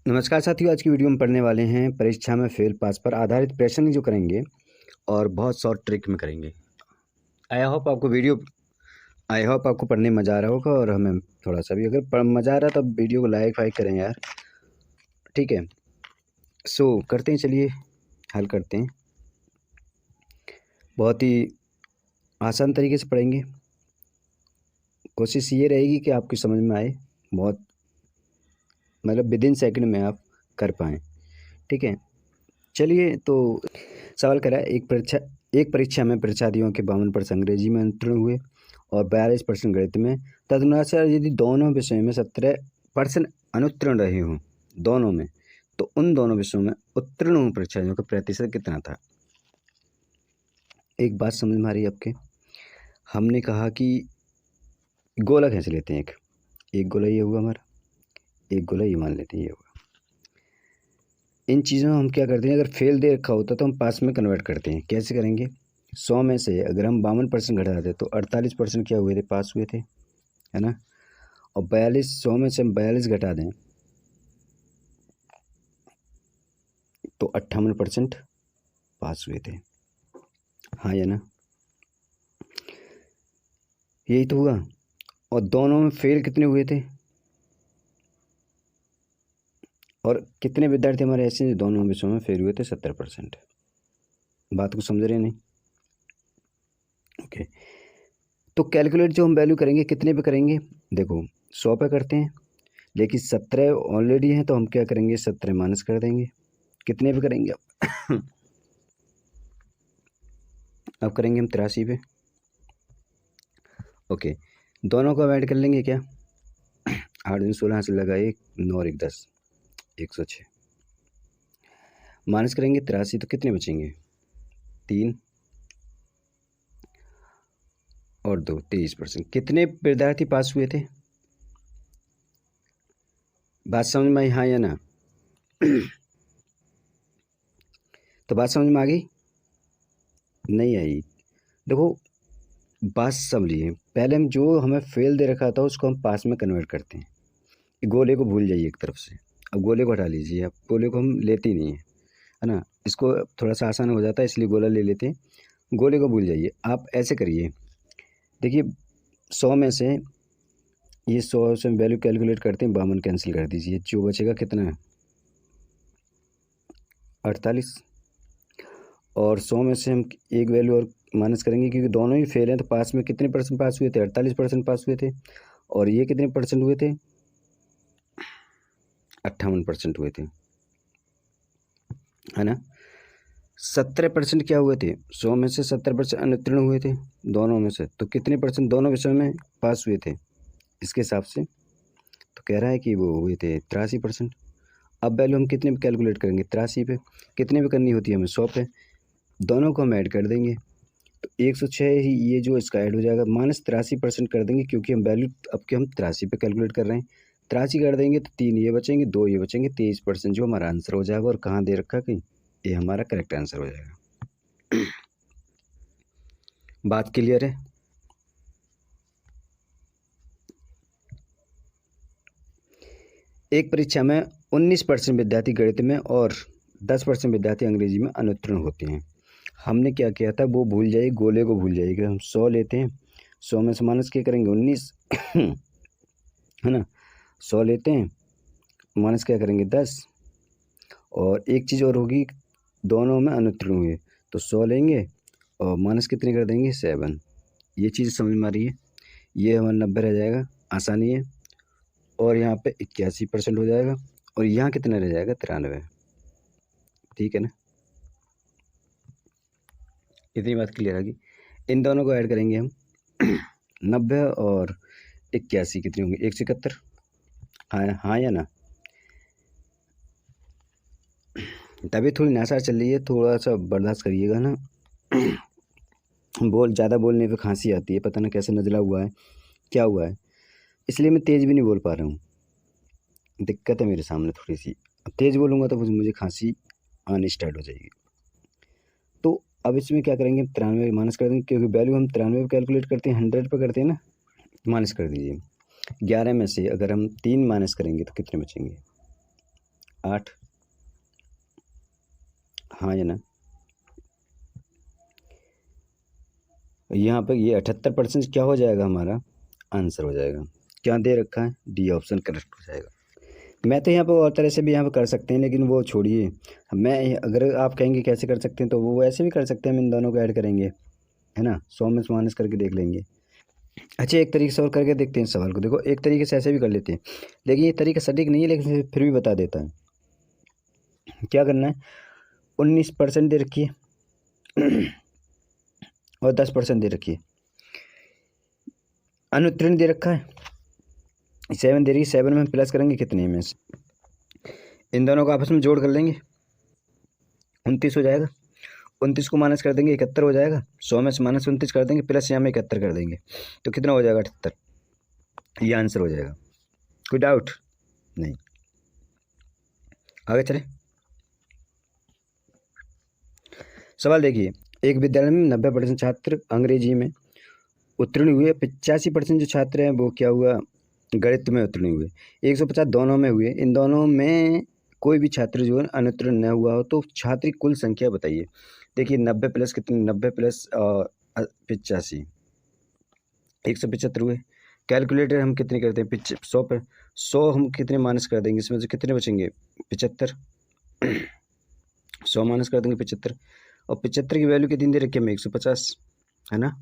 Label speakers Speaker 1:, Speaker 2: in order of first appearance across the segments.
Speaker 1: नमस्कार साथियों, आज की वीडियो में पढ़ने वाले हैं परीक्षा में फेल पास पर आधारित प्रश्न जो करेंगे और बहुत शॉर्ट ट्रिक में करेंगे। आई होप आपको पढ़ने में मज़ा आ रहा होगा और हमें थोड़ा सा भी अगर मज़ा आ रहा है तो वीडियो को लाइक वाइक करें यार, ठीक है। करते हैं, चलिए हल करते हैं। बहुत ही आसान तरीके से पढ़ेंगे। कोशिश ये रहेगी कि आपकी समझ में आए, बहुत मतलब विदिन सेकंड में आप कर पाएँ, ठीक है। चलिए तो सवाल करा, एक परीक्षा में परीक्षार्थियों के 52% अंग्रेजी में उत्तीर्ण हुए और 42% गणित में। तदनुसार यदि दोनों विषयों में 17% अनुत्तीर्ण रहे हों दोनों में, तो उन दोनों विषयों में उत्तीर्ण हुए परीक्षार्थियों का प्रतिशत कितना था। एक बात समझ में आ रही है आपके। हमने कहा कि गोला खींच लेते हैं, एक गोला ये हुआ हमारा, एक गोला ये मान लेते हैं ये हुआ। इन चीज़ों में हम क्या करते हैं, अगर फेल दे रखा होता तो हम पास में कन्वर्ट करते हैं। कैसे करेंगे, 100 में से अगर हम 52% घटा दें तो 48% क्या हुए थे, पास हुए थे, है ना। और 100 में से हम 42 घटा दें तो 58% पास हुए थे, हाँ या ना। यही तो हुआ। और दोनों में फेल कितने हुए थे, और कितने विद्यार्थी हमारे ऐसे हैं दोनों विषयों में फेल हुए थे, 70%। बात को समझ रहे नहीं, ओके। तो कैलकुलेट जो हम वैल्यू करेंगे कितने पे करेंगे, देखो 100 पे करते हैं, लेकिन 17 ऑलरेडी हैं तो हम क्या करेंगे, 17 माइनस कर देंगे। कितने पे करेंगे अब करेंगे हम 83 पे, ओके। दोनों को ऐड कर लेंगे क्या, 8 दिन 16 से लगा 1, 9 और 1 10, 106 माइनस करेंगे 83 तो कितने बचेंगे, 3 और 2, 23%। कितने विद्यार्थी पास हुए थे, बात समझ में आई, हाँ या ना। तो बात समझ में आ गई, नहीं आई। देखो बात समझिए, पहले हम जो हमें फेल दे रखा था उसको हम पास में कन्वर्ट करते हैं। गोले को भूल जाइए एक तरफ से, अब गोले को हटा लीजिए, अब गोले को हम लेते ही नहीं है ना। इसको थोड़ा सा आसान हो जाता है इसलिए गोला ले लेते हैं, गोले को भूल जाइए। आप ऐसे करिए, देखिए 100 में से ये 100 से वैल्यू कैलकुलेट करते हैं, 52 कैंसिल कर दीजिए, जो बचेगा कितना है, 48। और 100 में से हम एक वैल्यू और माइनस करेंगे क्योंकि दोनों ही फेल हैं, तो पास में कितने परसेंट पास हुए थे, 48% पास हुए थे। और ये कितने परसेंट हुए थे, 58% हुए थे, है ना। 17% क्या हुए थे, 100 में से 70% अनुत्तीर्ण हुए थे दोनों में से, तो कितने परसेंट दोनों विषयों में पास हुए थे इसके हिसाब से, तो कह रहा है कि वो हुए थे 83%। अब वैल्यू हम कितने पे कैलकुलेट करेंगे, 83 पे। कितने पे करनी होती है हमें, 100 पे। दोनों को हम ऐड कर देंगे तो 106 ही ये जो इसका ऐड हो जाएगा, माइनस 83% कर देंगे क्योंकि हम वैल्यू अब के हम 83 पे कैलकुलेट कर रहे हैं। 83 कर देंगे तो 3 ये बचेंगे, 2 ये बचेंगे, 23% जो हमारा आंसर हो जाएगा। और कहाँ दे रखा कहीं, ये हमारा करेक्ट आंसर हो जाएगा। बात क्लियर है। एक परीक्षा में 19% विद्यार्थी गणित में और 10% विद्यार्थी अंग्रेजी में अनुत्तीर्ण होते हैं। हमने क्या किया था, वो भूल जाइए, गोले को भूल जाइए। हम 100 लेते हैं, 100 में से माइनस क्या करेंगे, 19 है ना। 100 लेते हैं, माइनस क्या करेंगे, 10। और एक चीज़ और होगी, दोनों में अनुत्तीर्ण हुए तो 100 लेंगे और माइनस कितने कर देंगे, 7। ये चीज़ समझ में आ रही है, ये हमारा 90 रह जाएगा, आसानी है। और यहाँ पे 81% हो जाएगा और यहाँ कितना रह जाएगा, 93। ठीक है ना, इतनी बात क्लियर होगी। इन दोनों को ऐड करेंगे हम 90 और 81 कितने होंगे, 171। हाँ या ना। तभी थोड़ी नासार चल रही है, थोड़ा सा बर्दाश्त करिएगा ना। ज़्यादा बोलने पे खांसी आती है, पता ना कैसे नज़ला हुआ है, क्या हुआ है, इसलिए मैं तेज़ भी नहीं बोल पा रहा हूँ। दिक्कत है मेरे सामने थोड़ी सी, अब तेज़ बोलूँगा तो मुझे खांसी आनी स्टार्ट हो जाएगी। तो अब इसमें क्या करेंगे, 93 माइनस कर देंगे क्योंकि वैल्यू हम 93 पे कैलकुलेट करते हैं, 100 पे करते हैं ना। माइनस कर दीजिए, 11 में से अगर हम 3 माइनस करेंगे तो कितने बचेंगे, 8, हाँ या ना। यहाँ पर ये 78% क्या हो जाएगा, हमारा आंसर हो जाएगा। क्या दे रखा है, डी ऑप्शन करेक्ट हो जाएगा। मैं तो यहाँ पे और तरह से भी यहाँ पे कर सकते हैं, लेकिन वो छोड़िए। मैं अगर आप कहेंगे कैसे कर सकते हैं, तो वो ऐसे भी कर सकते हैं, हम इन दोनों को ऐड करेंगे, है ना, 100 में से माइनस करके देख लेंगे। अच्छा, एक तरीके से और करके देखते हैं इस सवाल को। देखो, एक तरीके से ऐसे भी कर लेते हैं, लेकिन ये तरीका सटीक नहीं है, लेकिन फिर भी बता देता है। क्या करना है, 19% दे रखी है और 10% दे रखी है। अनुत्तीर्ण दे रखा है 7 दे रही है। 7 में हम प्लस करेंगे कितने में से, इन दोनों को आपस में जोड़ कर लेंगे, 29 हो जाएगा। 29 को माइनस कर देंगे, 71 हो जाएगा। 100 में से माइनस 29 कर देंगे, प्लस यहाँ में 71 कर देंगे, तो कितना हो जाएगा, 78। ये आंसर हो जाएगा। कोई डाउट नहीं, आगे चले। सवाल देखिए, एक विद्यालय में 90% छात्र अंग्रेजी में उत्तीर्ण हुए, 85% जो छात्र हैं वो क्या हुआ, गणित में उत्तीर्ण हुए, 150 दोनों में हुए। इन दोनों में कोई भी छात्र जो है अनुत्तीर्ण न हुआ हो, तो छात्र की कुल संख्या बताइए। देखिए, 90 प्लस कितनी, 90 प्लस 85, 175 हुए। कैलकुलेटर हम कितने करते हैं, 100 पर 100 हम कितने माइनस कर देंगे, इसमें से कितने बचेंगे, 75। 100 माइनस कर देंगे 75, और 75 की वैल्यू कितनी दे रखी है हमें, 150, है ना।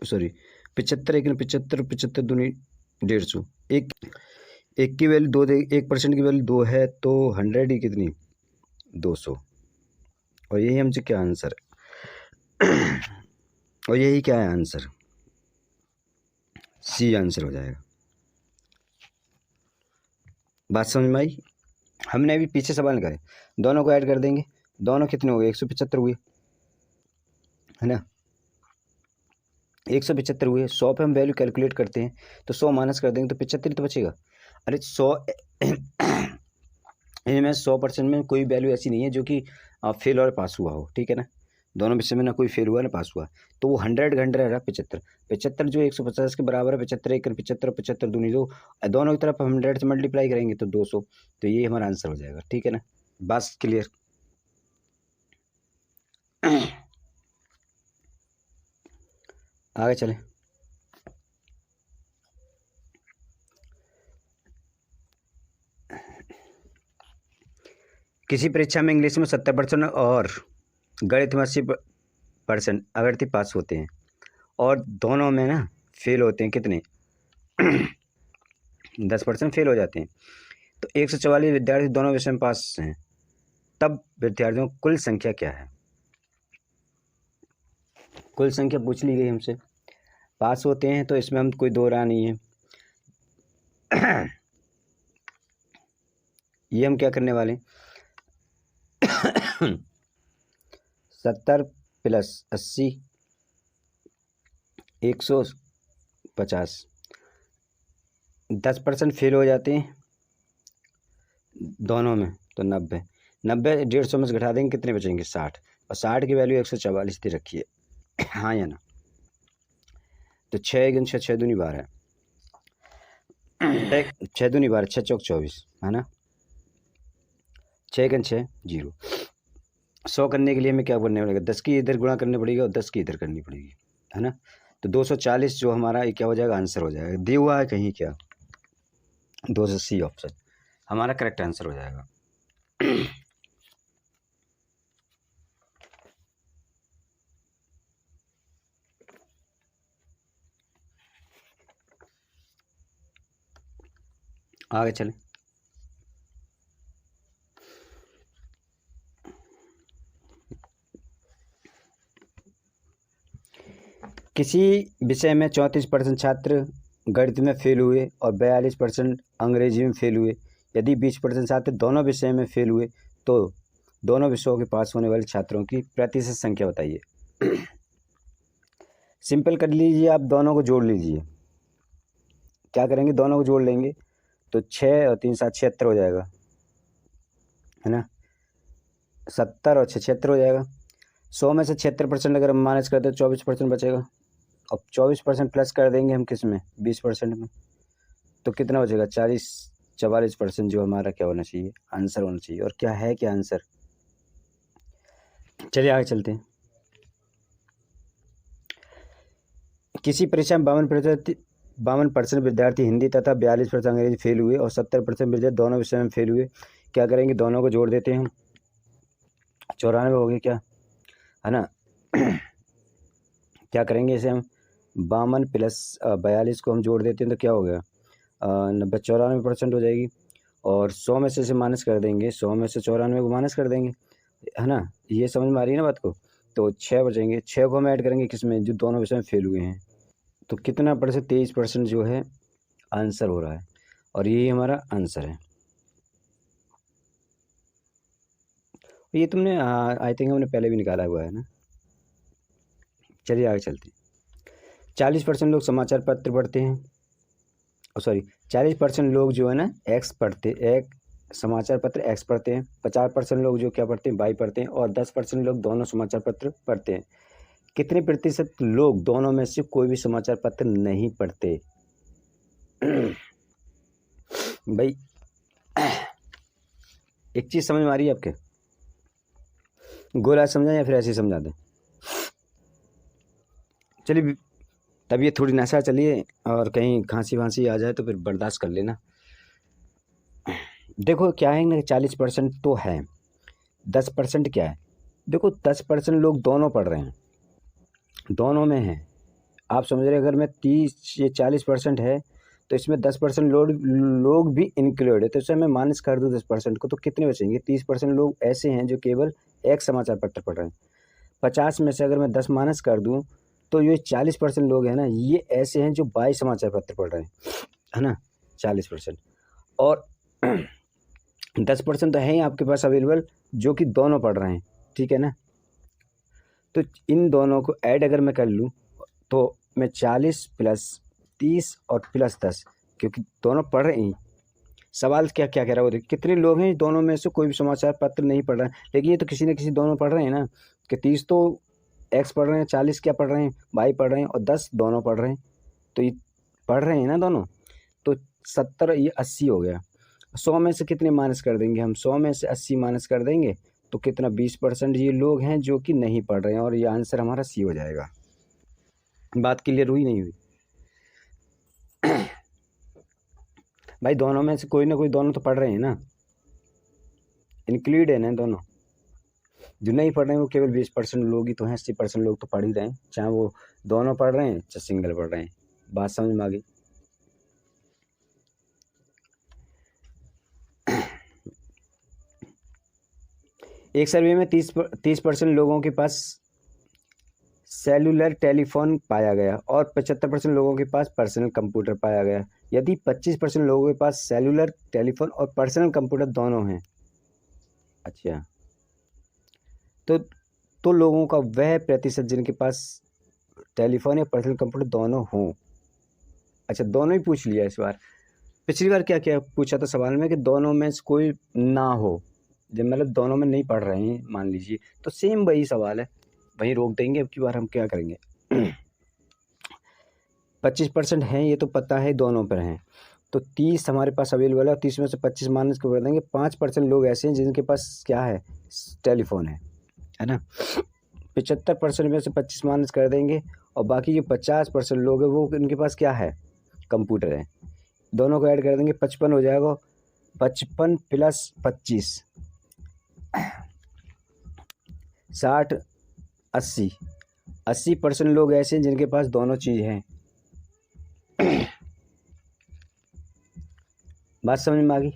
Speaker 1: सॉरी, 75 एक 75, 75 दूनी 150। एक की वैल्यू 2 दे, 1% की वैल्यू 2 है, तो 100 ही कितनी, 200। और यही हमसे क्या आंसर है और यही क्या है आंसर, सी आंसर हो जाएगा। बात समझ में आई। हमने अभी पीछे सवाल करे, दोनों को ऐड कर देंगे, दोनों कितने हो गए, 175 हुए, है ना। 175 हुए, 100 पे हम वैल्यू कैलकुलेट करते हैं, तो 100 माइनस कर देंगे तो 75 ही तो बचेगा। अरे 100 इनमें 100% में कोई वैल्यू ऐसी नहीं है जो कि फेल और पास हुआ हो, ठीक है ना। दोनों विषय में ना कोई फेल हुआ ना पास हुआ, तो वो 100 घंटे रहा 75। 75 जो 150 के बराबर है, 75 एक 75 और 75 दूनी 2, दोनों की तरफ हम 100 से मल्टीप्लाई करेंगे तो 200, तो ये हमारा आंसर हो जाएगा, ठीक है ना। बात क्लियर। आगे चले। किसी परीक्षा में इंग्लिश में 70% और गणित में 80% अभ्यर्थी पास होते हैं, और दोनों में ना फेल होते हैं कितने 10% फेल हो जाते हैं। तो 144 विद्यार्थी दोनों विषय में पास हैं, तब विद्यार्थियों की कुल संख्या क्या है। कुल संख्या पूछ ली गई हमसे, पास होते हैं तो इसमें हम कोई दो राह नहीं है। ये हम क्या करने वाले, 70 प्लस 80 150, 10% फेल हो जाते हैं दोनों में, तो 90 150 में से घटा देंगे, कितने बचेंगे, 60, और 60 की वैल्यू 144 दे रखी है, हाँ या ना। तो 6 गुन 6, 6 दूनी 12, 6 दूनी 12, 6 चौक 24, है ना। 6 गुन 6 0। 100 करने के लिए हमें क्या करने पड़ेगा, 10 की इधर गुणा करनी पड़ेगी और 10 की इधर करनी पड़ेगी, है ना। तो 240 जो हमारा ये क्या हो जाएगा, आंसर हो जाएगा। दिया हुआ है कहीं क्या, 280 ऑप्शन हमारा करेक्ट आंसर हो जाएगा। आगे चलें। किसी विषय में 34% छात्र गणित में फेल हुए और 42% अंग्रेजी में फेल हुए। यदि 20% छात्र दोनों विषय में फेल हुए, तो दोनों विषयों के पास होने वाले छात्रों की प्रतिशत संख्या बताइए। सिंपल कर लीजिए, आप दोनों को जोड़ लीजिए। क्या करेंगे, दोनों को जोड़ लेंगे तो 6 और 3 7 76 हो जाएगा, है ना। 70 और 76 हो जाएगा। 100 में से 76% अगर हम माइनस करते तो 24% बचेगा, अब 24% प्लस कर देंगे हम किस में, 20% में, तो कितना बचेगा, 44% जो हमारा क्या होना चाहिए, आंसर होना चाहिए। और क्या है, क्या आंसर, चलिए आगे चलते हैं। किसी परीक्षा में 52% विद्यार्थी हिंदी तथा 42% अंग्रेजी फेल हुए और 70% विद्यार्थी दोनों विषय में फेल हुए। क्या करेंगे, दोनों को जोड़ देते हैं हम, 94 हो गए क्या, है ना। क्या करेंगे इसे हम, 52 प्लस 42 को हम जोड़ देते हैं तो क्या हो गया, 94% हो जाएगी। और 100 में से इसे माइनस कर देंगे, 100 में से 94 को माइनस कर देंगे, है ना। ये समझ में आ रही है ना बात को। तो 6 बचेंगे, 6 को हम ऐड करेंगे किसमें, जो दोनों विषय में फेल हुए हैं। तो कितना % 23% जो है आंसर हो रहा है, और यही हमारा आंसर है। ये तुमने आई थिंक हमने पहले भी निकाला हुआ है ना। चलिए आगे चलते हैं। 40% लोग समाचार पत्र पढ़ते हैं, सॉरी 40% लोग जो है ना एक्स पढ़ते, एक समाचार पत्र एक्स पढ़ते हैं, 50% लोग जो क्या पढ़ते हैं, वाई पढ़ते हैं, और 10% लोग दोनों समाचार पत्र पढ़ते हैं। कितने प्रतिशत लोग दोनों में से कोई भी समाचार पत्र नहीं पढ़ते। भाई एक चीज समझ में आ रही है आपके, गोला समझा या फिर ऐसे ही समझा दें। चलिए तबीयत थोड़ी नशा चलिए, और कहीं खांसी वांसी आ जाए तो फिर बर्दाश्त कर लेना। देखो क्या है ना, 40% तो है, 10% क्या है, देखो 10% लोग दोनों पढ़ रहे हैं, दोनों में है। आप समझ रहे, अगर मैं 30 ये 40% है तो इसमें 10% लोग भी इंक्लूड है, तो इसे मैं माइनस कर दूँ 10% को, तो कितने बचेंगे, 30% लोग ऐसे हैं जो केवल एक समाचार पत्र पढ़ रहे हैं। 50 में से अगर मैं 10 माइनस कर दूँ तो ये 40% लोग हैं ना, ये ऐसे हैं जो 22 समाचार पत्र पढ़ रहे हैं, है ना, 40%। और 10% तो है ही आपके पास अवेलेबल जो कि दोनों पढ़ रहे हैं, ठीक है ना। तो इन दोनों को ऐड अगर मैं कर लूँ तो मैं 40 प्लस 30 और प्लस 10, क्योंकि दोनों पढ़ रहे हैं। सवाल क्या क्या कह रहा है, वो देखिए कितने लोग हैं दोनों में से कोई भी समाचार पत्र नहीं पढ़ रहा है, लेकिन ये तो किसी न किसी दोनों पढ़ रहे हैं ना, कि 30 तो एक्स पढ़ रहे हैं, 40 क्या पढ़ रहे हैं, वाई पढ़ रहे हैं, और 10 दोनों पढ़ रहे हैं, तो ये पढ़ रहे हैं ना दोनों। तो 70 ये 80 हो गया। 100 में से कितने माइनस कर देंगे हम, 100 में से 80 माइनस कर देंगे तो कितना, 20% ये लोग हैं जो कि नहीं पढ़ रहे हैं, और ये आंसर हमारा सी हो जाएगा। बात क्लियर हुई नहीं हुई भाई, दोनों में से कोई ना कोई दोनों तो पढ़ रहे हैं ना, इंक्लूड है ना दोनों। जो नहीं पढ़ रहे हैं वो केवल 20% लोग ही तो हैं, 80% लोग तो पढ़ ही रहे हैं, चाहे वो दोनों पढ़ रहे हैं चाहे सिंगल पढ़ रहे हैं। बात समझ में आ गई। एक सर्वे में 30% लोगों के पास सेलुलर टेलीफोन पाया गया और 75% लोगों के पास पर्सनल कंप्यूटर पाया गया। यदि 25% लोगों के पास सेलुलर टेलीफोन और पर्सनल कंप्यूटर दोनों हैं, अच्छा, तो लोगों का वह प्रतिशत जिनके पास टेलीफोन या पर्सनल कंप्यूटर दोनों हों। अच्छा, दोनों ही पूछ लिया इस बार। पिछली बार क्या क्या पूछा था सवाल में, कि दोनों में से कोई ना हो, जब मतलब दोनों में नहीं पढ़ रहे हैं मान लीजिए, तो सेम वही सवाल है, वहीं रोक देंगे। अब की बार हम क्या करेंगे, 25% हैं ये तो पता है दोनों पर हैं, तो 30 हमारे पास अवेलेबल है, और 30 में से 25 माइनस कर देंगे। 5% लोग ऐसे हैं जिनके पास क्या है, टेलीफोन है ना। 75% में से 25 माइनस कर देंगे, और बाकी जो 50% लोग हैं वो उनके पास क्या है, कंप्यूटर है। दोनों को ऐड कर देंगे, 55 हो जाएगा, 55 प्लस 25 60 80 80% लोग ऐसे हैं जिनके पास दोनों चीज़ हैं। बात समझ में आ गई,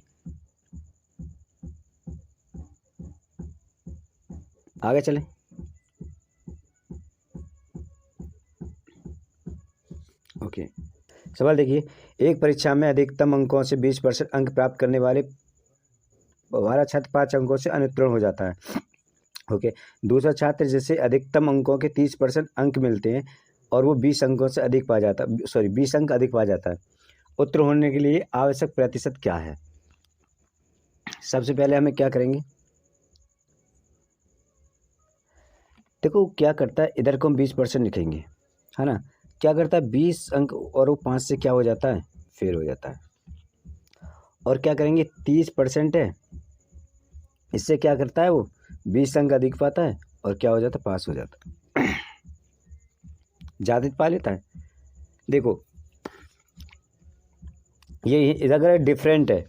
Speaker 1: आगे चलें। ओके, सवाल देखिए, एक परीक्षा में अधिकतम अंकों से 20% अंक प्राप्त करने वाले हमारा छात्र 5 अंकों से अनुत्तीर्ण हो जाता है। ओके, दूसरा छात्र जिसे अधिकतम अंकों के 30% अंक मिलते हैं और वो 20 अंकों से अधिक पा जाता है, सॉरी 20 अंक अधिक पा जाता है। उत्तीर्ण होने के लिए आवश्यक प्रतिशत क्या है। सबसे पहले हमें क्या करेंगे, देखो क्या करता है, इधर को हम 20% लिखेंगे, है ना, क्या करता है 20 अंक और वो 5 से क्या हो जाता है, फेल हो जाता है। और क्या करेंगे 30% है, इससे क्या करता है वो 20 अंक अधिक पाता है और क्या हो जाता है, पास हो जाता है। ज़्यादा पा लेता है। देखो ये इधर अगर डिफरेंट है,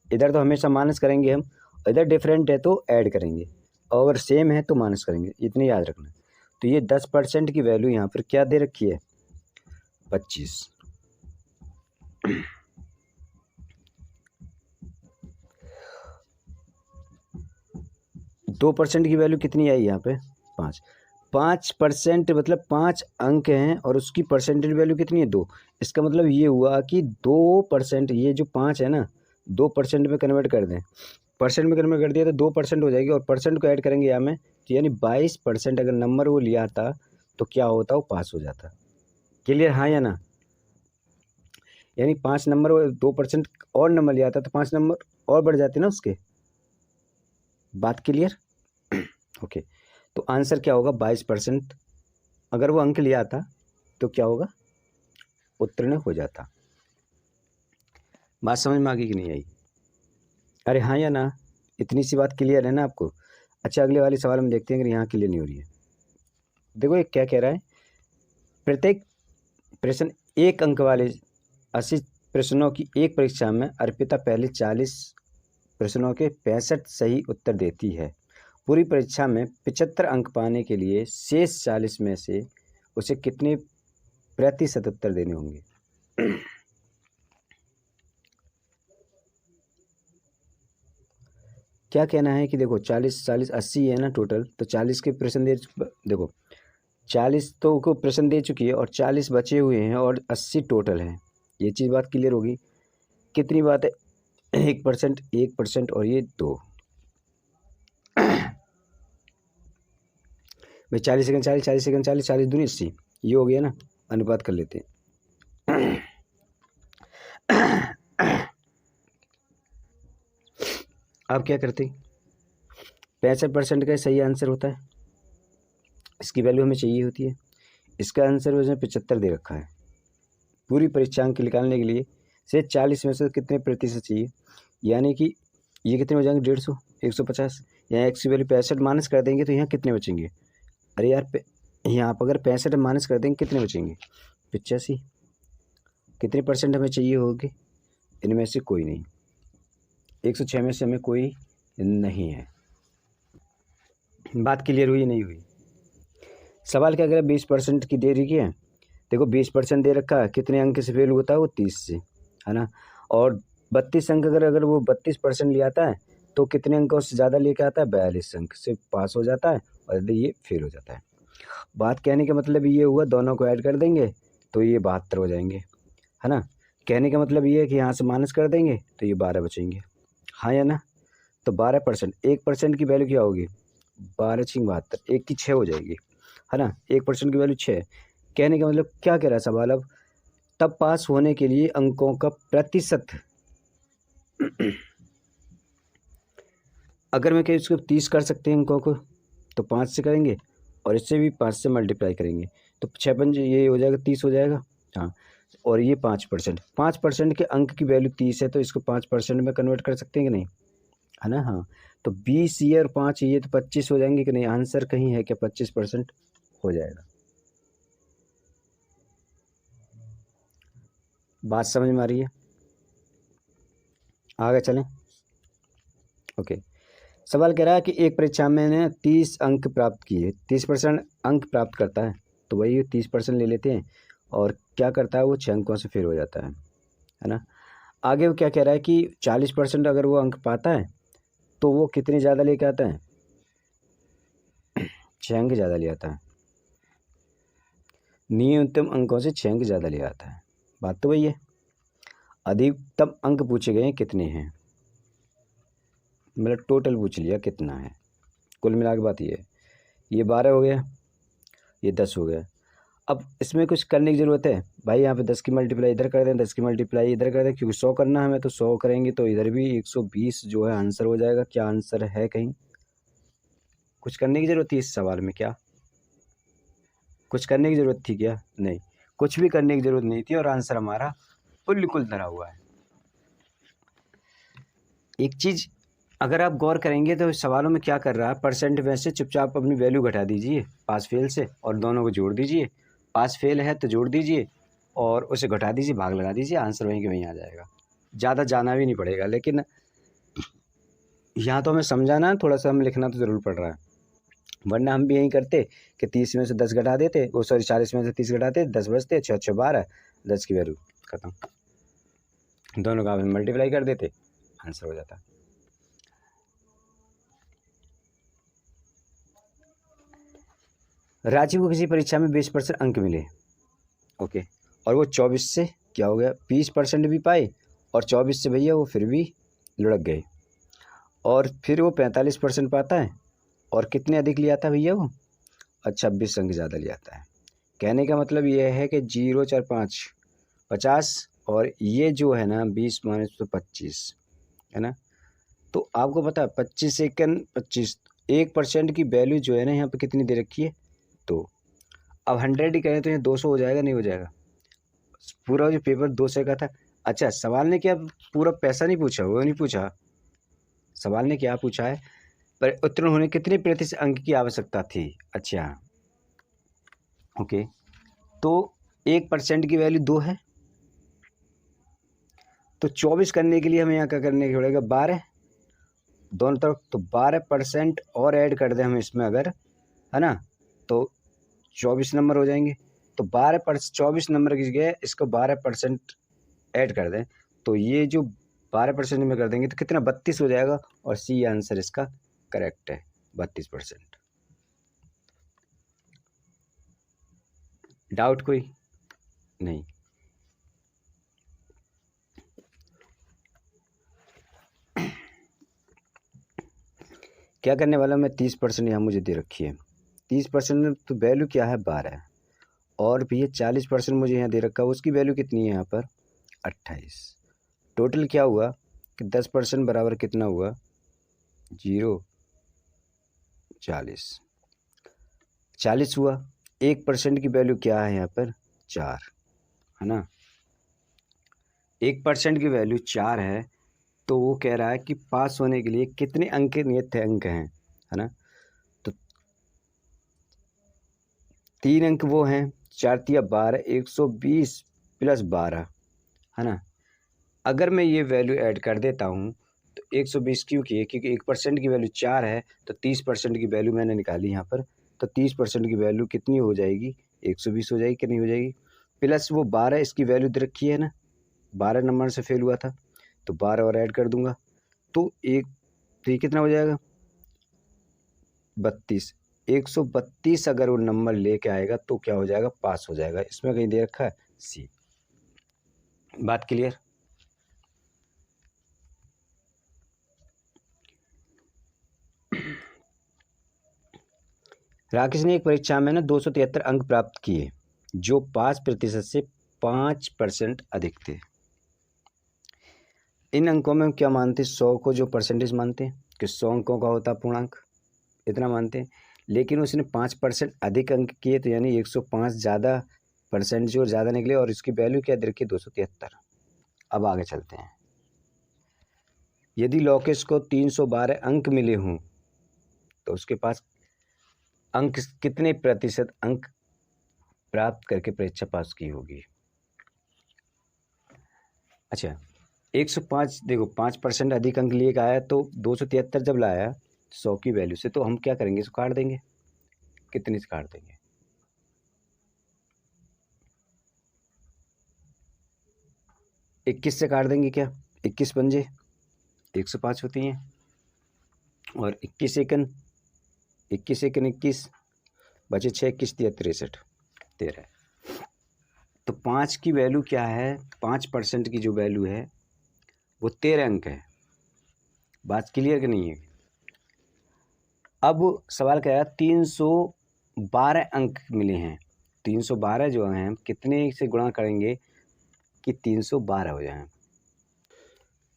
Speaker 1: इधर तो हमेशा माइनस करेंगे हम, इधर डिफरेंट है तो ऐड करेंगे, और अगर सेम है तो माइनस करेंगे, इतनी याद रखना। तो ये 10% की वैल्यू यहाँ पर क्या दे रखी है, 25। 2% की वैल्यू कितनी आई यहाँ पे, 5। 5% मतलब 5 अंक हैं और उसकी परसेंटेज वैल्यू कितनी है, 2। इसका मतलब ये हुआ कि 2%, ये जो 5 है ना 2% में कन्वर्ट कर दें, परसेंट में कन्वर्ट कर दिया तो 2% हो जाएगी, और परसेंट को ऐड करेंगे यहाँ में, तो यानी 22% अगर नंबर वो लिया था तो क्या होता, वो पास हो जाता। क्लियर, हाँ या ना। यानी 5 नंबर, 2% और नंबर लिया था तो 5 नंबर और बढ़ जाते ना उसके। बात क्लियर। ओके, तो आंसर क्या होगा, 22%। अगर वो अंक लिया था तो क्या होगा, उत्तीर्ण हो जाता। बात समझ में आ गई कि नहीं आई? अरे हाँ या ना, इतनी सी बात क्लियर है ना आपको? अच्छा, अगले वाले सवाल में देखते हैं अगर यहाँ क्लियर नहीं हो रही है। देखो ये क्या कह रहा है, प्रत्येक प्रश्न 1 अंक वाले 80 प्रश्नों की एक परीक्षा में अर्पिता पहले 40 प्रश्नों के 65 सही उत्तर देती है। पूरी परीक्षा में 75 अंक पाने के लिए शेष 40 में से उसे कितने प्रतिशत उत्तर देने होंगे? क्या कहना है कि देखो 40 40 80 है ना टोटल, तो 40 के प्रश्न दे, देखो 40 तो को प्रश्न दे चुकी है और 40 बचे हुए हैं और 80 टोटल है। ये चीज़ बात क्लियर होगी। कितनी बात है, 1%, 1% और ये 2। भाई 40 सेकंड 40, 40 सेकंड 40, 40 दूनी 80, ये हो गया ना, अनुपात कर लेते हैं। अब क्या करते, 65% का सही आंसर होता है, इसकी वैल्यू हमें चाहिए होती है। इसका आंसर उसने 75 दे रखा है। पूरी परीक्षा अंक निकालने के लिए से 40 में से कितने प्रतिशत चाहिए, यानी कि ये कितने हो जाएंगे, 150, 150। यहाँ एक्स की वैल्यू 65 माइनस कर देंगे तो यहाँ कितने बचेंगे, अरे यार यहाँ पर अगर 65 माइनस कर देंगे कितने बचेंगे, 85। कितने परसेंट हमें चाहिए होगी, इनमें से कोई नहीं, 106 में से हमें कोई नहीं है। बात क्लियर हुई नहीं हुई? सवाल क्या करें, 20% की दे रही है। देखो 20% दे रखा है, कितने अंक से फेल होता है वो 30 से, है ना। और 32 अंक अगर वो 32% ले आता है तो कितने अंकों से ज़्यादा लेके आता है, 42 अंक से पास हो जाता है, और ये फेल हो जाता है। बात कहने का मतलब ये हुआ, दोनों को ऐड कर देंगे तो ये 72 हो जाएंगे, है ना। कहने का मतलब ये है कि यहाँ से माइनस कर देंगे तो ये 12 बचेंगे, हाँ या ना। तो 12%, 1% की वैल्यू क्या होगी, 12 6 72, 1 की 6 हो जाएगी, है ना। 1% की वैल्यू 6। कहने का मतलब क्या कह रहा है सवाल, अब तब पास होने के लिए अंकों का प्रतिशत, अगर मैं कहीं उसको 30 कर सकते हैं अंकों को तो 5 से करेंगे और इससे भी 5 से मल्टीप्लाई करेंगे तो 6 ये हो जाएगा, 30 हो जाएगा, हाँ। और ये 5%, 5% के अंक की वैल्यू 30 है तो इसको 5% में कन्वर्ट कर सकते हैं कि नहीं, है ना। हाँ, तो 20 ये और 5 ये तो 25 हो जाएंगे कि नहीं, आंसर कहीं है क्या, 25% हो जाएगा। बात समझ में आ रही है? आगे चलें। ओके, सवाल कह रहा है कि एक परीक्षा में ने 30 अंक प्राप्त किए, 30% अंक प्राप्त करता है तो वही 30% ले लेते हैं, और क्या करता है वो 6 अंकों से फेल हो जाता है ना। आगे वो क्या कह रहा है कि 40% अगर वो अंक पाता है तो वो कितने ज़्यादा लेके आता है, 6 अंक ज़्यादा ले आता है, न्यूनतम अंकों से 6 अंक ज़्यादा ले आता है। बात तो वही है, अधिकतम अंक पूछे गए हैं कितने हैं, मतलब टोटल पूछ लिया कितना है, कुल मिला के बात ये है। ये 12 हो गया, ये 10 हो गया। अब इसमें कुछ करने की ज़रूरत है भाई, यहाँ पे 10 की मल्टीप्लाई इधर कर दें, 10 की मल्टीप्लाई इधर कर दें, क्योंकि 100 करना है हमें तो 100 करेंगे तो इधर भी 120 जो है आंसर हो जाएगा। क्या आंसर है, कहीं कुछ करने की ज़रूरत थी इस सवाल में, क्या कुछ करने की ज़रूरत थी क्या, नहीं, कुछ भी करने की ज़रूरत नहीं थी और आंसर हमारा बिल्कुल धरा हुआ है। एक चीज़ अगर आप गौर करेंगे तो सवालों में क्या कर रहा है, परसेंट में से चुपचाप अपनी वैल्यू घटा दीजिए पास फेल से और दोनों को जोड़ दीजिए। पास फेल है तो जोड़ दीजिए और उसे घटा दीजिए, भाग लगा दीजिए, आंसर वहीं के वहीं आ जाएगा। ज़्यादा जाना भी नहीं पड़ेगा। लेकिन यहाँ तो हमें समझाना, थोड़ा सा हमें लिखना तो ज़रूर पड़ रहा है, वरना हम भी यही करते कि 30 में से 10 घटा देते, वो सॉरी 40 में से 30 घटाते, 10 बचते, 6 6 12, 10 की वैल्यू खत्म, दोनों का मल्टीप्लाई कर देते, आंसर हो जाता। राजीव को किसी परीक्षा में 20% अंक मिले, ओके, और वो 24 से क्या हो गया 20% भी पाए और 24 से भैया वो फिर भी लुढ़क गए, और फिर वो 45% पाता है और कितने अधिक लिया था भैया वो, अच्छा 26 अंक ज़्यादा लिया था है। कहने का मतलब ये है कि 0 4 5 50 और ये जो है ना 20 माइनस तो 25 है ना। तो आपको पता है 25 सेकंड 25 1% की वैल्यू जो है ना यहाँ पे कितनी दे रखी है, तो अब 100 ही करें तो ये 200 हो जाएगा, नहीं हो जाएगा। पूरा जो पेपर 200 का था। अच्छा सवाल ने क्या पूरा पैसा नहीं पूछा, वो नहीं पूछा, सवाल ने क्या पूछा है पर उत्तीर्ण होने कितने प्रतिशत अंक की आवश्यकता थी। अच्छा ओके, तो 1% की वैल्यू 2 है, तो 24 करने के लिए हमें यहाँ क्या करने की पड़ेगा 12 दोनों तरफ, तो 12% और ऐड कर दें हम इसमें अगर, है ना, तो 24 नंबर हो जाएंगे। तो 24 नंबर की जगह इसको 12% ऐड कर दें, तो ये जो 12% में कर देंगे तो कितना 32 हो जाएगा, और सी आंसर इसका करेक्ट है 32%। डाउट कोई नहीं। क्या करने वाला मैं 30% यहाँ मुझे दे रखी है, 30% तो वैल्यू क्या है 12 है, और भैया 40% मुझे यहाँ दे रखा है, उसकी वैल्यू कितनी है यहाँ पर 28। टोटल क्या हुआ कि 10% बराबर कितना हुआ 0 40 हुआ। 1% की वैल्यू क्या है यहाँ पर 4 है ना, 1% की वैल्यू 4 है, तो वो कह रहा है कि पास होने के लिए कितने अंक नियत अंक हैं, है ना, तो 3 अंक वो हैं, 4 तिया 12, 120 प्लस 12 है ना। अगर मैं ये वैल्यू ऐड कर देता हूँ तो 120 क्यों की है, क्योंकि 1% की वैल्यू 4 है, तो 30% की वैल्यू मैंने निकाली यहाँ पर, तो 30% की वैल्यू कितनी हो जाएगी 120 हो जाएगी कि नहीं हो जाएगी, प्लस वो 12 इसकी वैल्यू दे रखी है ना, 12 नंबर से फेल हुआ था, तो 12 और ऐड कर दूंगा, तो ये कितना हो जाएगा 32। 132 अगर वो नंबर लेके आएगा तो क्या हो जाएगा पास हो जाएगा, इसमें कहीं दे रखा है सी। बात क्लियर। राकेश ने एक परीक्षा में ना 273 अंक प्राप्त किए जो 5% से 5% अधिक थे। इन अंकों में हम क्या मानते, 100 को जो परसेंटेज मानते हैं कि 100 अंकों का होता पूर्णांक, इतना मानते हैं, लेकिन उसने 5% अधिक अंक किए, तो यानी 105 ज़्यादा परसेंट जो ज़्यादा निकले, और इसकी वैल्यू क्या दे रखी 273। अब आगे चलते हैं। यदि लोकेश को 312 अंक मिले हों तो उसके पास अंक कितने प्रतिशत अंक प्राप्त करके परीक्षा पास की होगी। अच्छा 105, देखो 5% अधिक अंक लेकर आया, तो 273 जब लाया 100 की वैल्यू से, तो हम क्या करेंगे इसको काट देंगे, कितने से काट देंगे 21 से काट देंगे, क्या 21 पंजे 105 होती हैं, और 21 एकन 21 बचे 6 21 63 13। तो 5 की वैल्यू क्या है, 5% की जो वैल्यू है वो 13 अंक है। बात क्लियर कि नहीं है। अब सवाल क्या है 312 अंक मिले हैं, 312 जो हैं कितने से गुणा करेंगे कि 312 हो जाए,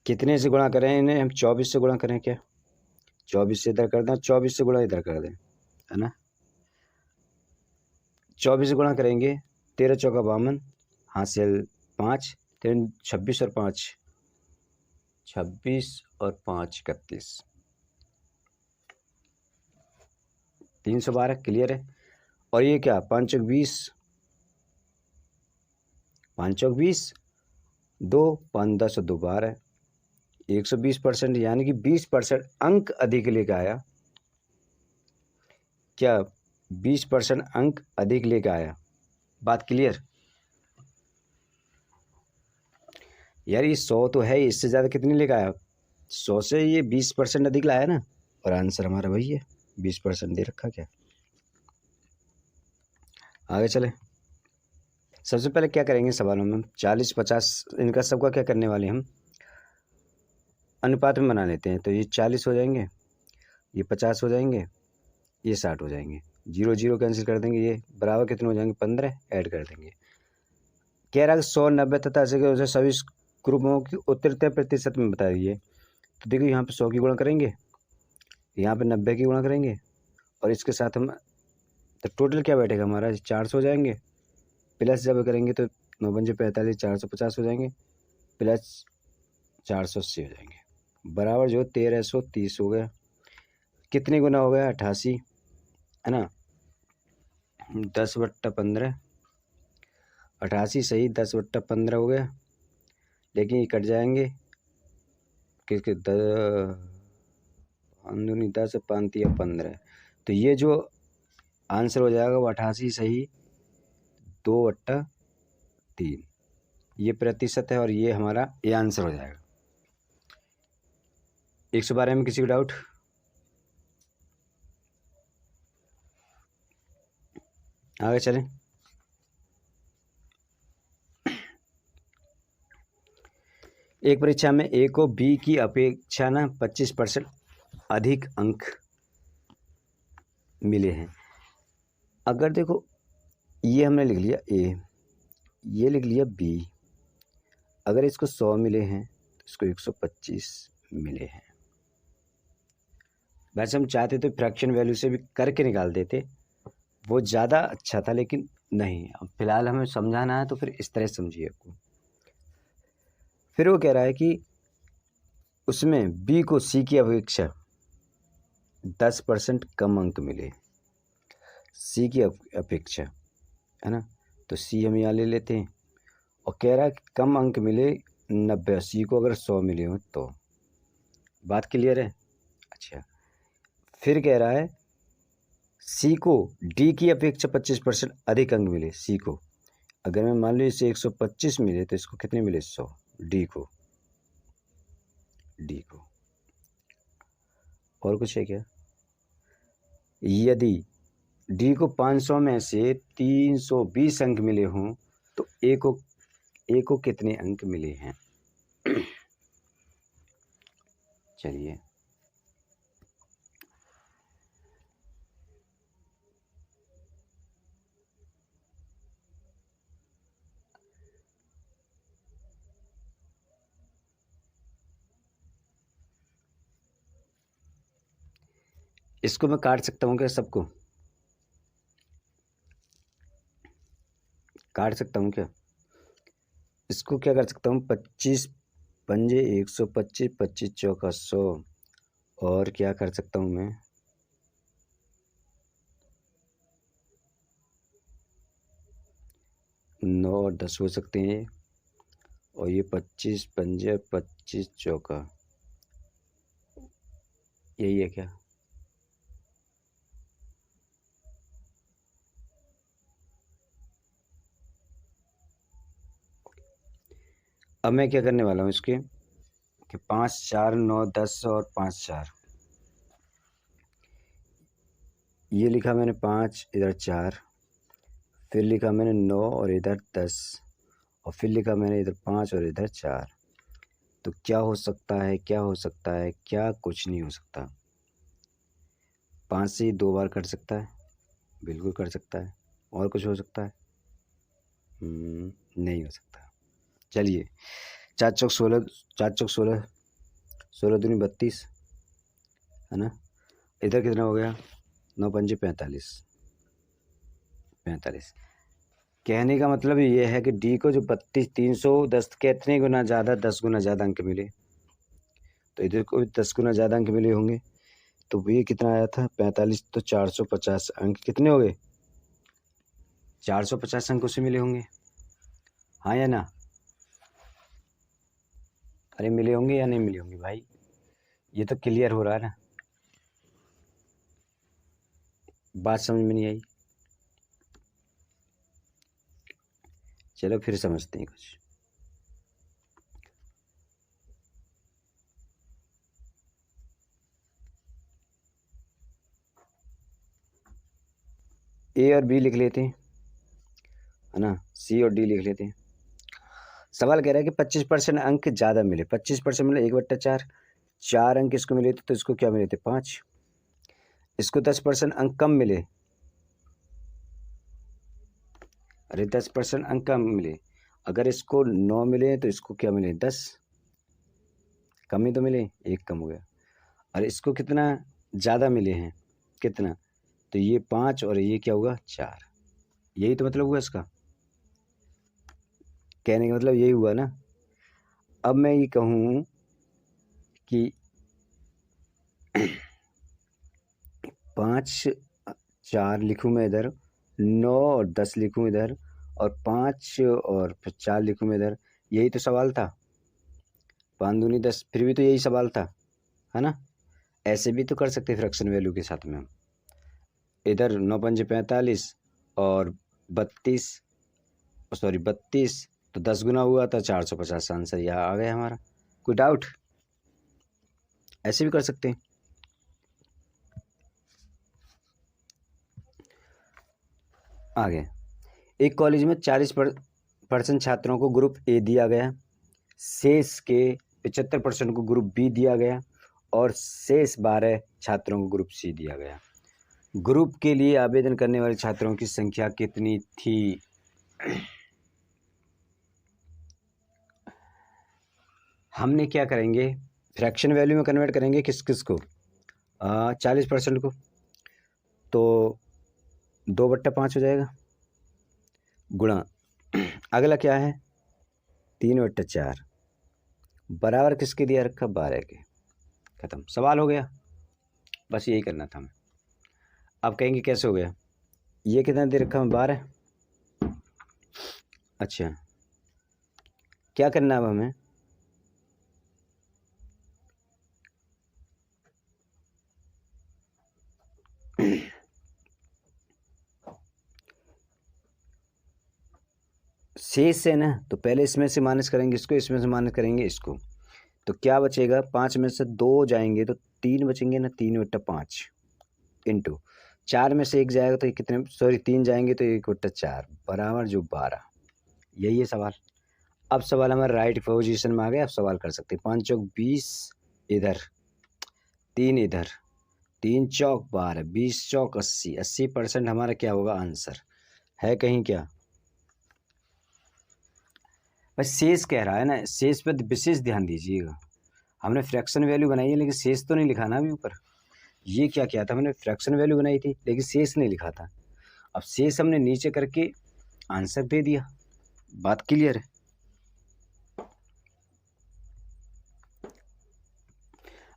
Speaker 1: कितने से गुणा करें इन्हें हम 24 से गुणा करें, क्या 24 से इधर कर दें, 24 से गुणा इधर कर दें, है ना, 24 से गुणा करेंगे 13 चौका 52, हासिल 5, 26 और 5 26 और 5 31, 312 क्लियर है। और ये क्या 5 चौक 20, 5 चौक 20, 2 5 10 और 2 12, 120%, यानी कि 20% अंक अधिक लेकर आया। क्या 20% अंक अधिक लेकर आया? बात क्लियर? यार ये 100 तो है, इससे ज़्यादा कितनी लेकर आया? 100 से ये 20% अधिक लाया ना, और आंसर हमारा वही है, 20% दे रखा। क्या आगे चले? सबसे पहले क्या करेंगे सवालों में 40 50 इनका सबका क्या करने वाले हम अनुपात में बना लेते हैं। तो ये 40 हो जाएंगे, ये 50 हो जाएंगे, ये 60 हो जाएंगे। 0 0 कैंसिल कर देंगे, ये बराबर कितने हो जाएंगे 15 ऐड कर देंगे। कह रहा है 100 90 तथा 80 के सभी ग्रुपों की उत्तरते प्रतिशत में बता दीजिए। तो देखिए यहाँ पे 100 की गुणा करेंगे, यहाँ पे 90 की गुणा करेंगे, और इसके साथ हम तो टोटल क्या बैठेगा हमारा 400 हो जाएंगे। प्लस जब करेंगे तो 9 पंजे 45, 450 हो जाएंगे, प्लस 480 हो जाएंगे, बराबर जो 1330 हो गया। कितने गुना हो गया 88, है ना, 10/15, 88 सही 10/15 हो गया। लेकिन ये कट जाएंगे किसके 10 5 15, तो ये जो आंसर हो जाएगा वो 88 सही 2/3, ये प्रतिशत है, और ये हमारा ये आंसर हो जाएगा। 112 में किसी को डाउट? आगे चलें। एक परीक्षा में ए को बी की अपेक्षा ना 25% अधिक अंक मिले हैं। अगर देखो ये हमने लिख लिया ए, ये लिख लिया बी, अगर इसको 100 मिले हैं तो इसको 125 मिले हैं। वैसे हम चाहते तो फ्रैक्शन वैल्यू से भी करके निकाल देते, वो ज़्यादा अच्छा था, लेकिन नहीं, अब फिलहाल हमें समझाना है तो फिर इस तरह समझिए आपको। फिर वो कह रहा है कि उसमें बी को सी की अपेक्षा 10% कम अंक मिले, सी की अपेक्षा, है ना, तो सी हम यहाँ ले लेते हैं। और कह रहा है कि कम अंक मिले 90, सी को अगर 100 मिले हो तो। बात क्लियर है? अच्छा, फिर कह रहा है सी को डी की अपेक्षा 25% अधिक अंक मिले। सी को अगर मैं मान लो इसे 125 मिले तो इसको कितने मिले 100, डी को। और कुछ है क्या? यदि डी को 500 में से 320 अंक मिले हों तो ए को कितने अंक मिले हैं? चलिए, इसको मैं काट सकता हूँ क्या? सबको काट सकता हूँ क्या? इसको क्या कर सकता हूँ 25 पंजे 125, 25 चौका 100, और क्या कर सकता हूँ मैं 9 और 10 हो सकते हैं, और ये 25 पंजे 25 चौका, यही है क्या? अब मैं क्या करने वाला हूँ इसके कि 5 4 9 10 और 5 4, ये लिखा मैंने 5, इधर 4, फिर लिखा मैंने 9 और इधर 10, और फिर लिखा मैंने इधर 5 और इधर 4। तो क्या हो सकता है, क्या हो सकता है? क्या कुछ नहीं हो सकता। 5 से ही 2 बार कट सकता है, बिल्कुल कट सकता है। और कुछ हो सकता है? नहीं हो सकता। चलिए, 4 चौक 16, 4 चौक 16, 16 दूनी 32, है ना। इधर कितना हो गया 9 पंजे 45, 45। कहने का मतलब ये है कि डी को जो 310 कितने गुना ज़्यादा, 10 गुना ज़्यादा अंक मिले, तो इधर को 10 गुना ज़्यादा अंक मिले होंगे। तो ये कितना आया था 45, तो 450 अंक कितने हो गए, 450 अंक उसे मिले होंगे, हाँ या ना? अरे मिले होंगे या नहीं मिले होंगे भाई, ये तो क्लियर हो रहा है ना, बात समझ में नहीं आई। चलो फिर समझते हैं कुछ। ए और बी लिख लेते हैं, है ना, सी और डी लिख लेते हैं। सवाल कह रहा है कि 25% अंक ज़्यादा मिले, 25% मिले 1/4, 4 अंक इसको मिले थे तो इसको क्या मिले थे 5। इसको 10% अंक कम मिले, अरे 10% अंक कम मिले, अगर इसको 9 मिले तो इसको क्या मिले 10, कम ही तो मिले, एक कम हो गया। और इसको कितना ज़्यादा मिले हैं, कितना, तो ये 5 और ये क्या हुआ 4, यही तो मतलब हुआ इसका, कहने का मतलब यही हुआ ना। अब मैं ये कहूँ कि 5 4 लिखूँ मैं इधर, 9 और 10 लिखूँ इधर, और 5 और फिर 4 लिखूँ मैं इधर, यही तो सवाल था। 5 दूनी 10, फिर भी तो यही सवाल था, है ना। ऐसे भी तो कर सकते फ्रैक्शन वैल्यू के साथ में हम, इधर 9 पंजे 45 और 32, सॉरी 32, तो 10 गुना हुआ था 450, आंसर यहाँ आ गया हमारा। कोई डाउट, ऐसे भी कर सकते हैं। आगे, एक कॉलेज में 40% छात्रों को ग्रुप ए दिया गया, शेष के 75% को ग्रुप बी दिया गया और शेष 12 छात्रों को ग्रुप सी दिया गया। ग्रुप के लिए आवेदन करने वाले छात्रों की संख्या कितनी थी? हमने क्या करेंगे, फ्रैक्शन वैल्यू में कन्वर्ट करेंगे, किस किस को, 40% को, तो 2/5 हो जाएगा, गुणा अगला क्या है 3/4, बराबर किसके दिया रखा 12 के, खत्म, सवाल हो गया, बस यही करना था हमें। अब कहेंगे कैसे हो गया, ये कितना दे रखा है 12, अच्छा क्या करना है अब हमें, शेष है ना, तो पहले इसमें से माइनस करेंगे इसको, इसमें से माइनस करेंगे इसको, तो क्या बचेगा, 5 में से 2 जाएंगे तो 3 बचेंगे ना, 3/5 इंटू 4 में से 1 जाएगा तो ये कितने, सॉरी 3 जाएंगे तो 1/4 बराबर जो 12, यही है सवाल। अब सवाल हमारा राइट पोजीशन में आ गया, अब सवाल कर सकते हैं। 5 चौक 20 इधर, 3 इधर, 3 चौक 12, 20 चौक 80, 80% हमारा क्या होगा आंसर, है कहीं क्या, बस शेष कह रहा है ना, शेष पे विशेष ध्यान दीजिएगा। हमने फ्रैक्शन वैल्यू बनाई है लेकिन शेष तो नहीं लिखा ना अभी ऊपर, ये क्या किया था हमने, फ्रैक्शन वैल्यू बनाई थी लेकिन शेष नहीं लिखा था, अब शेष हमने नीचे करके आंसर दे दिया, बात क्लियर है।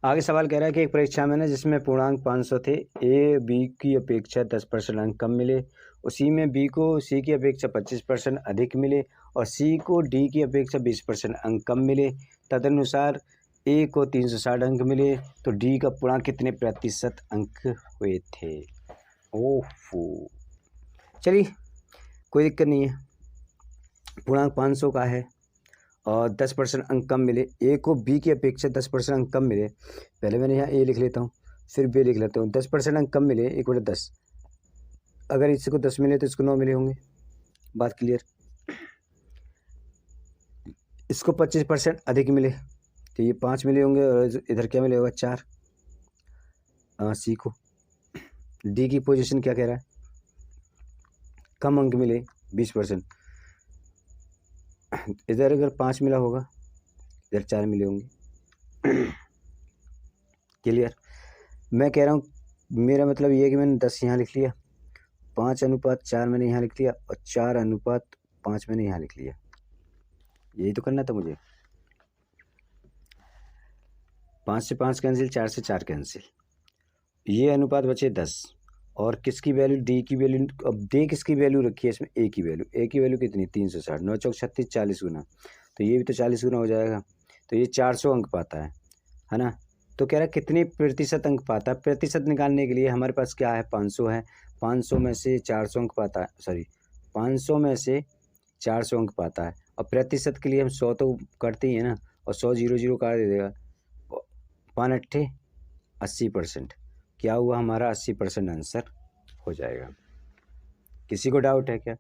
Speaker 1: आगे सवाल कह रहा है कि एक परीक्षा में ना जिसमें पूर्णांक 500 थे, ए बी की अपेक्षा 10% अंक कम मिले, उसी में बी को सी की अपेक्षा 25% अधिक मिले और सी को डी की अपेक्षा 20% अंक कम मिले, तदनुसार ए को 360 अंक मिले, तो डी का पूर्णांक कितने प्रतिशत अंक हुए थे? ओफो, चलिए कोई दिक्कत नहीं है, पूर्णांक 500 का है और 10% अंक कम मिले, ए को बी की अपेक्षा 10% अंक कम मिले, पहले मैंने यहाँ ए लिख लेता हूँ फिर बी लिख लेता हूँ, 10% अंक कम मिले 1/10, अगर इसको 10 मिले तो इसको 9 मिले होंगे, बात क्लियर। इसको 25% अधिक मिले तो ये 5 मिले होंगे और इधर क्या मिलेगा 4, सी को। डी की पोजीशन क्या कह रहा है, कम अंक मिले 20%, इधर अगर 5 मिला होगा इधर 4 मिले होंगे, क्लियर। मैं कह रहा हूँ, मेरा मतलब ये है कि मैंने 10 यहाँ लिख लिया 5:4 मैंने यहाँ लिख दिया और 4:5 मैंने यहाँ लिख लिया। यही तो करना था मुझे। 5 से 5 कैंसिल, 4 से 4 कैंसिल, ये अनुपात बचे 10। और किसकी वैल्यू, डी की वैल्यू, अब दे किसकी वैल्यू रखी है इसमें, ए की वैल्यू। ए की वैल्यू कितनी, 360, 9 चौक 36, 40 गुना, तो ये भी तो 40 गुना हो जाएगा। तो ये 400 अंक पाता है ना। तो कह रहा है कितने प्रतिशत अंक पाता है। प्रतिशत निकालने के लिए हमारे पास क्या है, 500 है। 500 में से 400 अंक पाता है, सॉरी 500 में से 400 अंक पाता है। और प्रतिशत के लिए हम 100 तो करते ही है ना, और 100 0 0 काट दे देगा। 5 8 80%। क्या हुआ हमारा, 80% आंसर हो जाएगा। किसी को डाउट है क्या?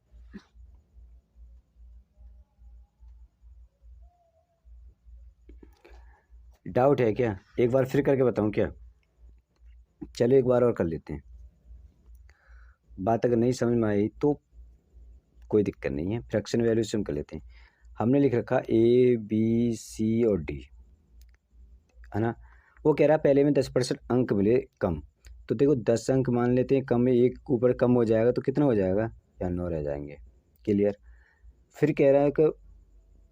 Speaker 1: डाउट है क्या? एक बार फिर करके बताऊं क्या? चलो एक बार और कर लेते हैं। बात अगर नहीं समझ में आई तो कोई दिक्कत नहीं है, फ्रैक्शन वैल्यू से हम कर लेते हैं। हमने लिख रखा ए बी सी और डी, है ना। वो कह रहा है पहले में 10% अंक मिले कम, तो देखो 10 अंक मान लेते हैं कम में, एक ऊपर कम हो जाएगा तो कितना हो जाएगा, या 9 रह जाएंगे। क्लियर। फिर कह रहा है कि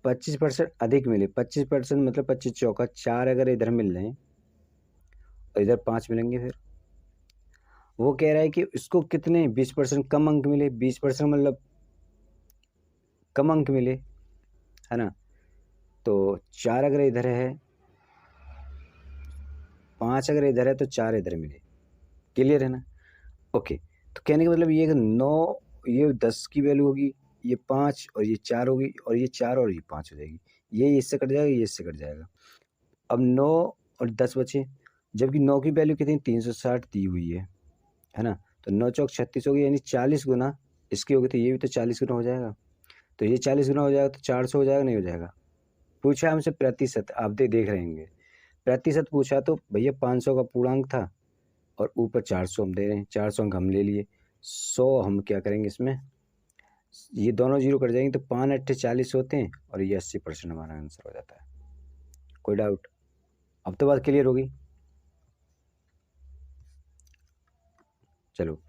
Speaker 1: 25% अधिक मिले। 25% मतलब 25 चौका 4 अगर इधर मिल रहे हैं और इधर 5 मिलेंगे। फिर वो कह रहा है कि इसको कितने 20% कम अंक मिले। 20% मतलब कम अंक मिले, है ना। तो 4 अगर इधर है, 5 अगर इधर है तो 4 इधर मिले। क्लियर है ना। ओके, तो कहने का मतलब ये कि 9, ये 10 की वैल्यू होगी, ये 5 और ये 4 होगी, और ये 4 और ये 5 हो जाएगी। ये इससे कट जाएगा, ये इससे कट जाएगा। अब 9 और 10 बचे, जबकि 9 की वैल्यू कितनी, 360 दी हुई है ना। तो 9 चौक 36 होगी, यानी 40 गुना इसकी होगी, तो ये भी तो 40 गुना हो जाएगा। तो ये 40 गुना हो जाएगा तो 400 हो जाएगा, नहीं हो जाएगा। पूछा हमसे प्रतिशत, आप देख रहे होंगे प्रतिशत पूछा तो भैया 500 का पूर्णांक था और ऊपर 400 हम दे रहे हैं, 400 अंक हम ले लिए। 100 हम क्या करेंगे इसमें, ये दोनों जीरो कट जाएंगे, तो 5 8 40 होते हैं, और ये 80% हमारा आंसर हो जाता है। कोई डाउट? अब तो बात क्लियर होगी। चलो,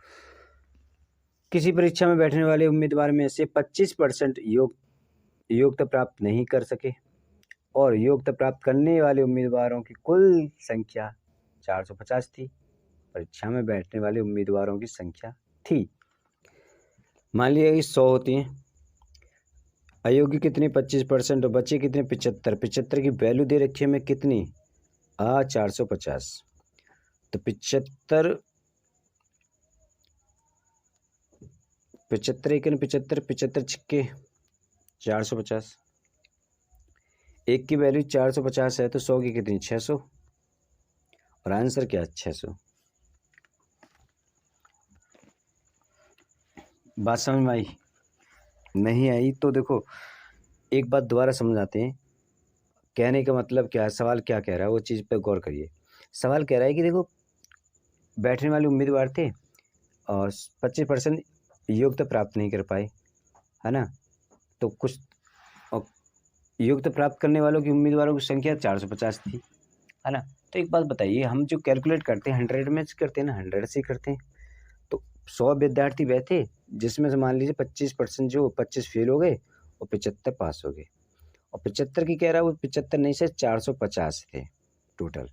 Speaker 1: किसी परीक्षा में बैठने वाले उम्मीदवार में से 25% योग्यता प्राप्त नहीं कर सके, और योग्यता प्राप्त करने वाले उम्मीदवारों की कुल संख्या 450 थी। परीक्षा में बैठने वाले उम्मीदवारों की संख्या थी, मान लिया कि 100 होती हैं। अयोग्य कितनी, 25%, और बच्चे कितने, 75। 75 की वैल्यू दे रखी है हमें कितनी, 450। तो 75 एक 75, 75 छिक्के 450। एक की वैल्यू 450 है, तो 100 की कितनी, 600, और आंसर क्या, 600। बात समझ में आई? नहीं आई तो देखो एक बात दोबारा समझाते हैं। कहने का मतलब क्या है, सवाल क्या कह रहा है, वो चीज़ पे गौर करिए। सवाल कह रहा है कि देखो बैठने वाले उम्मीदवार थे और 25% योग्यता प्राप्त नहीं कर पाए, है ना। तो कुछ योग्यता प्राप्त करने वालों की उम्मीदवारों की संख्या 450 थी, है ना। तो एक बात बताइए, हम जो कैलकुलेट करते हैं 100 में से करते हैं ना, 100 से करते हैं। तो 100 विद्यार्थी बैठे, जिसमें से मान लीजिए 25% जो 25 फेल हो गए और 75 पास हो गए। और 75 की कह रहा है, वो 75 नहीं से 450 थे टोटल।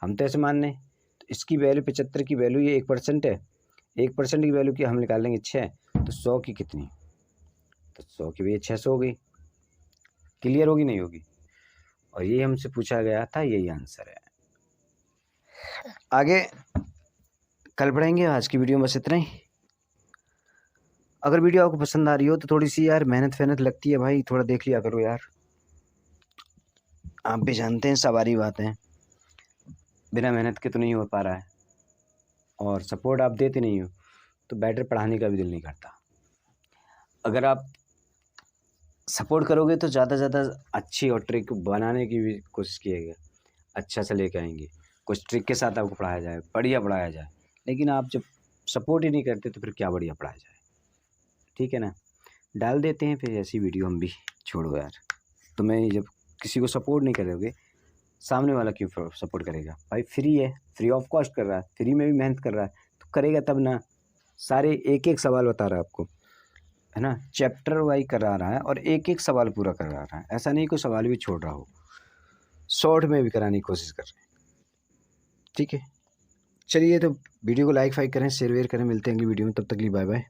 Speaker 1: हम तो ऐसे मान रहे हैं, तो इसकी वैल्यू 75 की वैल्यू ये 1% है। 1% की वैल्यू की हम निकाल लेंगे 6, तो 100 की कितनी, तो 100 की भी 600 हो गई। क्लियर होगी नहीं होगी? और ये हमसे पूछा गया था, यही आंसर है। आगे कल पढ़ेंगे, आज की वीडियो में बस इतना ही। अगर वीडियो आपको पसंद आ रही हो तो थोड़ी सी यार मेहनत लगती है भाई, थोड़ा देख लिया करो यार। आप भी जानते हैं सवारी बात है, बिना मेहनत के तो नहीं हो पा रहा है, और सपोर्ट आप देते नहीं हो तो बेटर पढ़ाने का भी दिल नहीं करता। अगर आप सपोर्ट करोगे तो ज़्यादा से ज़्यादा अच्छी और ट्रिक बनाने की भी कोशिश कीजिएगा, अच्छा से लेके आएंगे, कुछ ट्रिक के साथ आपको पढ़ाया जाए, बढ़िया पढ़ाया जाए। लेकिन आप जब सपोर्ट ही नहीं करते तो फिर क्या बढ़िया पढ़ाया जाए। ठीक है ना। डाल देते हैं फिर ऐसी वीडियो हम भी, छोड़ो यार। तुम्हें जब किसी को सपोर्ट नहीं करोगे, सामने वाला क्यों सपोर्ट करेगा भाई? फ्री है, फ्री ऑफ कॉस्ट कर रहा है, फ्री में भी मेहनत कर रहा है, तो करेगा तब ना। सारे एक एक सवाल बता रहा है आपको, है ना, चैप्टर वाइज करा रहा है और एक एक सवाल पूरा करा रहा है, ऐसा नहीं कोई सवाल भी छोड़ रहा हो, शॉर्ट में भी कराने की कोशिश कर रहे हैं। ठीक है, चलिए तो वीडियो को लाइक फाइक करें, शेयर वेयर करें, मिलते हैं अगली वीडियो में, तब तक के लिए बाय बाय।